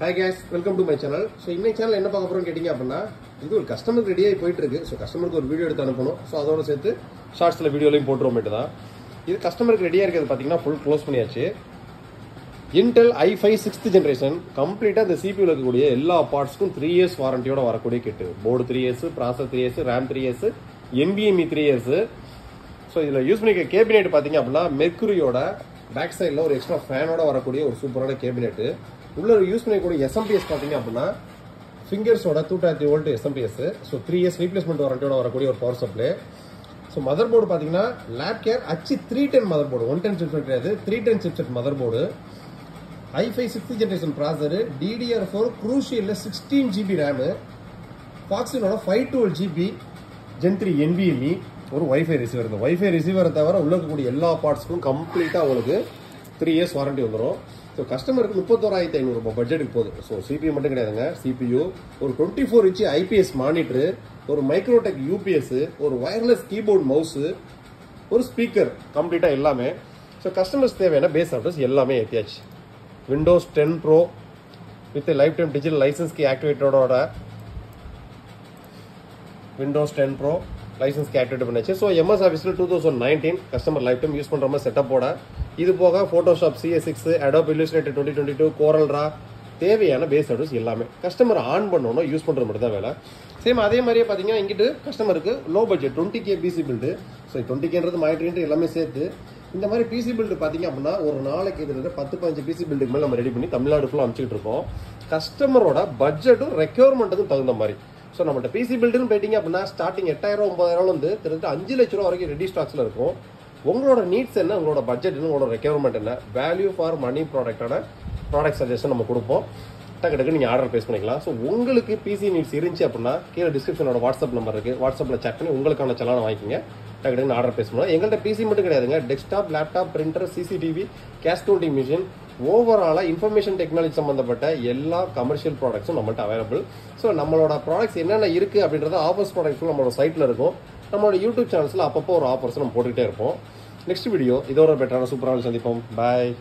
Hi guys, welcome to my channel. So இன்னைக்கு channel என்ன பார்க்க போறோம்னு கேட்டிங்க அப்படினா இது ஒரு கஸ்டமருக்கு ரெடியாகி போயிட்டு இருக்கு. சோ கஸ்டமருக்கு ஒரு வீடியோ எடுத்து அனுப்பணும். சோ அதோட சேர்த்து ஷார்ட்ஸ்ல வீடியோலயும் போட்டுறோமேட்டு தான். இது கஸ்டமருக்கு ரெடியா இருக்குது பாத்தீங்கன்னா ஃபுல் க்ளோஸ் பண்ணியாச்சு. Intel i5 6th generation கம்ப்ளீட்டா இந்த CPU ல இருக்கக்கூடிய எல்லா பார்ட்ஸ்க்கும் 3 years வாரண்டியோட வரக்கூடிய kit. Board 3 years, processor 3 years, RAM 3 years, NVMe 3 years. So இதுல யூஸ் பண்ணிக்க கேபினெட் பாத்தீங்க அப்படினா மெர்க்குரியோட பேக் சைடுல ஒரு எக்ஸ்ட்ரா ஃபேனோட வரக்கூடிய ஒரு சூப்பரான கேபினெட். உள்ள யூஸ் பண்ணக்கூடிய SMPS பாத்தீங்க அப்படினா ஃபிங்கர்ஸோட 230 volt SMPS. So 3 years replacement வாரண்டியோட வரக்கூடிய ஒரு power supply. So motherboard பாத்தீங்கன்னா Lapcare H310 motherboard, 110 chipset கிடையாது, 310 chipset motherboard. i5 6th generation processor, DDR4 Crucial 16GB RAM, Foxconn 512GB Gen 3 NVMe, ஒரு wifi receiver. இந்த wifi ரிசீவரை தவிர உள்ள இருக்கக்கூடிய எல்லா பார்ட்ஸ்க்கும் கம்ப்ளீட்டா உங்களுக்கு 3 years வாரண்டி வந்துடும். ஸோ கஸ்டமருக்கு 31,500 ரூபாய் பட்ஜெட்டுக்கு போகுது. ஸோ CPU மட்டும் கிடையாதுங்க, CPU, ஒரு 24 inch IPS மானிட்டரு, ஒரு மைக்ரோடெக் UPS, ஒரு வயர்லெஸ் கீபோர்ட் மவுஸ், ஒரு ஸ்பீக்கர், கம்ப்ளீட்டா எல்லாமே. ஸோ கஸ்டமர்ஸ் தேவையான பேஸ் ஆப்டர்ஸ் எல்லாமே ஏற்றியாச்சு. Windows 10 Pro with a lifetime digital license key activated Windows 10 Pro license key activated பண்ணிச்சு. So MS Office 2019 customer life time use பண்ற மாதிரி செட்டப்போட, இது போக Photoshop CS6, Adobe Illustrator 2022, Corel Draw, தேவையான பேஸ் ஆப்டர்ஸ் எல்லாமே customer on பண்ணணும், use பண்ற மட்டும் தான் வேலை. சேம் அதே மாதிரியே பாத்தீங்கன்னா இங்கிட்டு கஸ்டமருக்கு low budget 20K PC build. So 20Kன்றது மானிட்டரின்ட்டு எல்லாமே சேர்த்து இந்த மாதிரி பிசி பில்டு பாத்தீங்க அப்படின்னா ஒரு நாளைக்கு கிட்டத்தட்ட 10-15 பிசி பில்டுக்கு மேலே நம்ம ரெடி பண்ணி தமிழ்நாடு ஃபுல்லாக அனுப்பிச்சிட்டு இருக்கோம். கஸ்டமரோட பட்ஜெட்டும் ரெக்யர்மெண்ட்டுக்கும் தகுந்த மாதிரி. ஸோ நம்மகிட்ட பிசி பில்டுன்னு போயிட்டீங்க அப்படின்னா ஸ்டார்டிங் 8,000-9,000 வந்து கிட்டத்தட்ட 5 லட்ச ரூபா வரைக்கும் ரெடி ஸ்டாக்ஸ்ல இருக்கும். உங்களோட நீட்ஸ் என்ன, உங்களோட பட்ஜெட் என்ன, உங்களோட ரெக்யர்மெண்ட் என்ன, வேல்யூ ஃபார் மணி ப்ராடக்டான ப்ராடக்ட் சஜஷன் நம்ம கொடுப்போம். டக்கு நீங்கள் ஆர்டர் பேஸ் பண்ணிக்கலாம். ஸோ உங்களுக்கு பிசி நீட்ஸ் இருந்துச்சு அப்படின்னா கீழே டிஸ்கிரிப்ஷனோட வாட்ஸ்அப் நம்பர் இருக்கு, வாட்ஸ்அப்பில் சேட் பண்ணி உங்களுக்கான செலான வாங்கிக்கிங்க. டக்கு ஆர்டர் பேஸ் பண்ணலாம். எங்கள்கிட்ட பிசி மட்டும் கிடையாதுங்க, desktop, laptop, printer, CCTV, cash counting machine, ஓவராலா இன்ஃபர்மேஷன் டெக்னாலஜி சம்பந்தப்பட்ட எல்லா கமர்ஷியல் ப்ராடக்ட்ஸும் நம்மள்ட்ட அவைலபிள். ஸோ நம்மளோட ப்ராடக்ட்ஸ் என்னென்ன இருக்கு அப்படின்றத ஆஃபர்ஸ் ப்ராடக்ட்ஸும் நம்மளோட சைட்ல இருக்கும். நம்மளோட யூடியூப் சேனல்ஸ்ல அப்பப்போ ஒரு ஆஃபர்ஸ் நம்ம போட்டுக்கிட்டே இருப்போம். நெக்ஸ்ட் வீடியோ இதோட பெட்டரான சூப்பரான சந்திப்போம். பாய்.